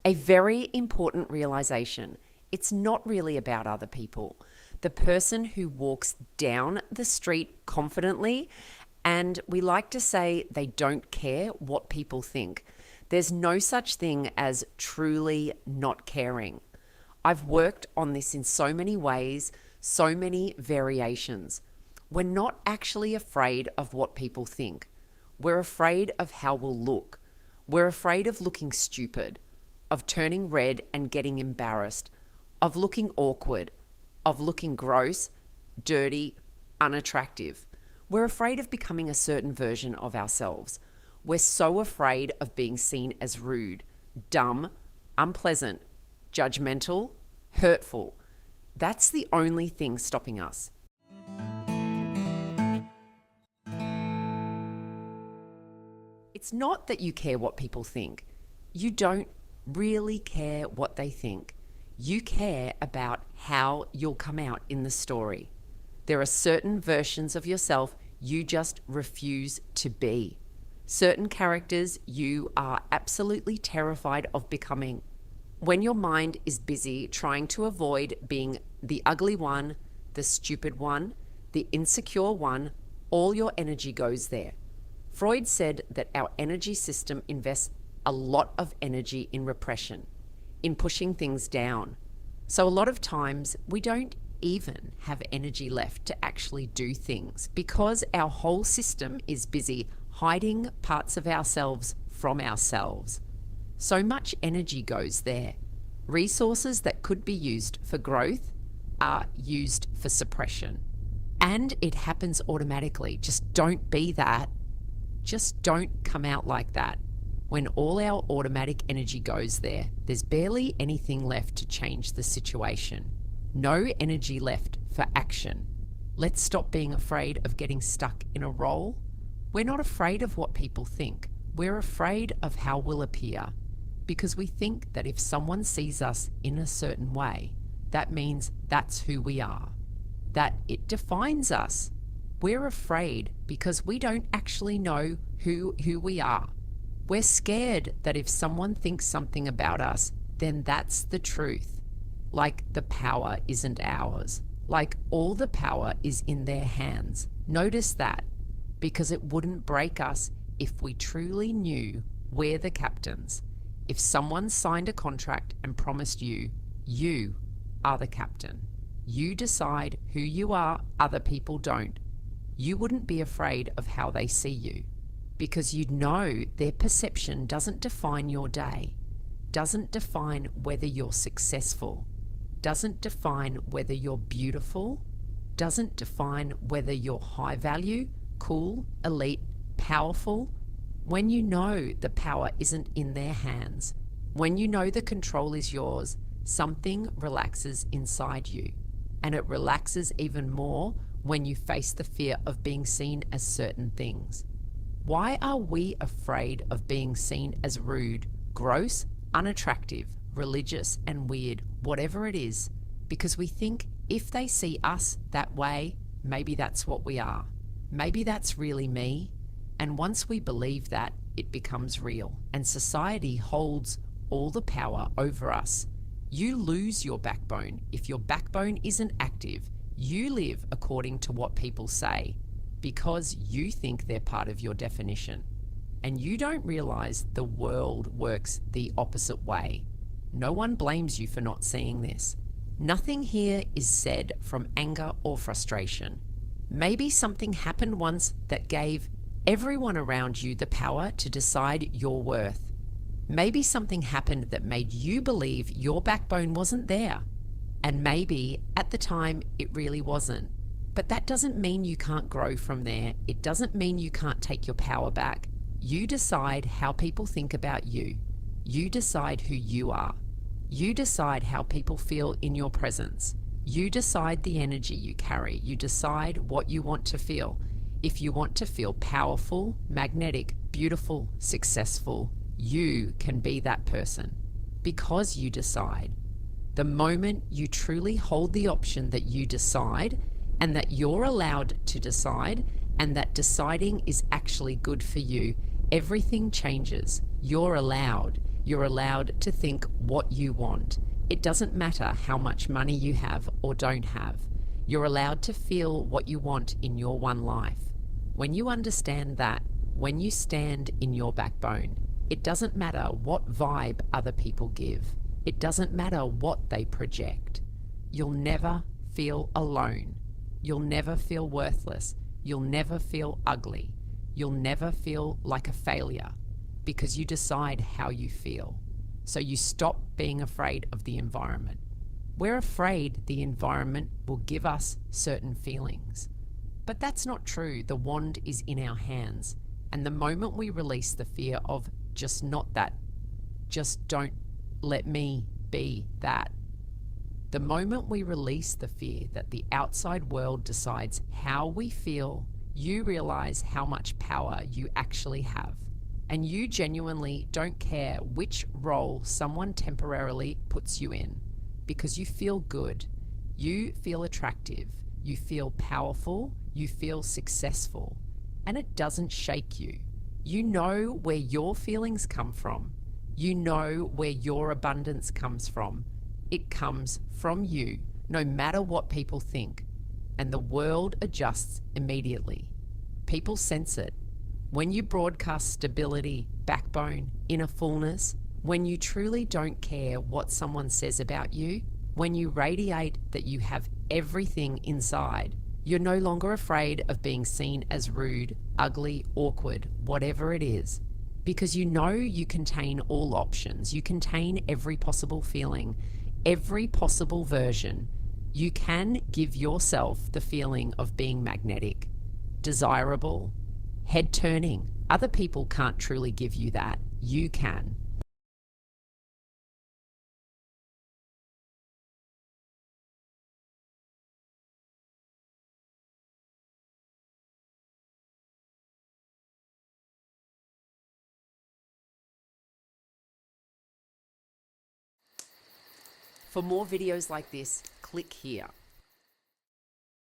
A very important realization. It's not really about other people. The person who walks down the street confidently, and we like to say they don't care what people think. There's no such thing as truly not caring. I've worked on this in so many ways, so many variations. We're not actually afraid of what people think. We're afraid of how we'll look. We're afraid of looking stupid, of turning red and getting embarrassed, of looking awkward, of looking gross, dirty, unattractive. We're afraid of becoming a certain version of ourselves. We're so afraid of being seen as rude, dumb, unpleasant, judgmental, hurtful. That's the only thing stopping us. It's not that you care what people think. You don't really care what they think. You care about how you'll come out in the story. There are certain versions of yourself you just refuse to be. Certain characters you are absolutely terrified of becoming. When your mind is busy trying to avoid being the ugly one, the stupid one, the insecure one, all your energy goes there. Freud said that our energy system invests a lot of energy in repression, in pushing things down. So a lot of times we don't even have energy left to actually do things because our whole system is busy hiding parts of ourselves from ourselves. So much energy goes there. Resources that could be used for growth are used for suppression. And it happens automatically. Just don't be that. Just don't come out like that. When all our automatic energy goes there, there's barely anything left to change the situation. No energy left for action. Let's stop being afraid of getting stuck in a role. We're not afraid of what people think. We're afraid of how we'll appear because we think that if someone sees us in a certain way, that means that's who we are, that it defines us. We're afraid because we don't actually know who we are. We're scared that if someone thinks something about us, then that's the truth. Like the power isn't ours. Like all the power is in their hands. Notice that, because it wouldn't break us if we truly knew we're the captains. If someone signed a contract and promised you, you are the captain. You decide who you are, other people don't. You wouldn't be afraid of how they see you because you know their perception doesn't define your day, doesn't define whether you're successful, doesn't define whether you're beautiful, doesn't define whether you're high value, cool, elite, powerful. When you know the power isn't in their hands, when you know the control is yours, something relaxes inside you. And it relaxes even more when you face the fear of being seen as certain things. Why are we afraid of being seen as rude, gross, unattractive, religious, and weird, whatever it is? Because we think if they see us that way, maybe that's what we are. Maybe that's really me. And once we believe that, it becomes real. And society holds all the power over us. You lose your backbone if your backbone isn't active. You live according to what people say because you think they're part of your definition. And you don't realize the world works the opposite way. No one blames you for not seeing this. Nothing here is said from anger or frustration. Maybe something happened once that gave everyone around you the power to decide your worth. Maybe something happened that made you believe your backbone wasn't there. And maybe at the time it really wasn't. But that doesn't mean you can't grow from there. It doesn't mean you can't take your power back. You decide how people think about you. You decide who you are. You decide how people feel in your presence. You decide the energy you carry. You decide what you want to feel. If you want to feel powerful, magnetic, beautiful, successful, you can be that person because you decide. The moment you truly hold the option that you decide and that you're allowed to decide and that deciding is actually good for you, everything changes. You're allowed. You're allowed to think what you want. It doesn't matter how much money you have or don't have. You're allowed to feel what you want in your one life. When you understand that, when you stand in your backbone, it doesn't matter what vibe other people give. It doesn't matter what they project. You'll never feel alone. You'll never feel worthless. You'll never feel ugly. You'll never feel like a failure because you decide how you feel. So you stop being afraid of the environment. We're afraid the environment will give us certain feelings. But that's not true. The wand is in our hands. And the moment we release the fear of just not that, just don't let me be that, the moment we release the fear that the outside world decides how we feel, you realize how much power you actually have. And you genuinely don't care which role someone temporarily puts you in because you feel good, you feel attractive, you feel powerful, you feel successful, and it doesn't shake you. You know where your feelings come from. You know where your abundance comes from. It comes from you, no matter what people think. And the world adjusts immediately. People sense it. When you broadcast stability, backbone, inner fullness, when you truly don't care what someone says about you, when you radiate that you have everything inside, you're no longer afraid of being seen as rude, ugly, awkward, whatever it is, because you know you contain all options. You contain every possible feeling, every possible version. You can give yourself the feeling of being magnetic, desirable, head-turning. Other people can't truly give you that. You can. For more videos like this, click here.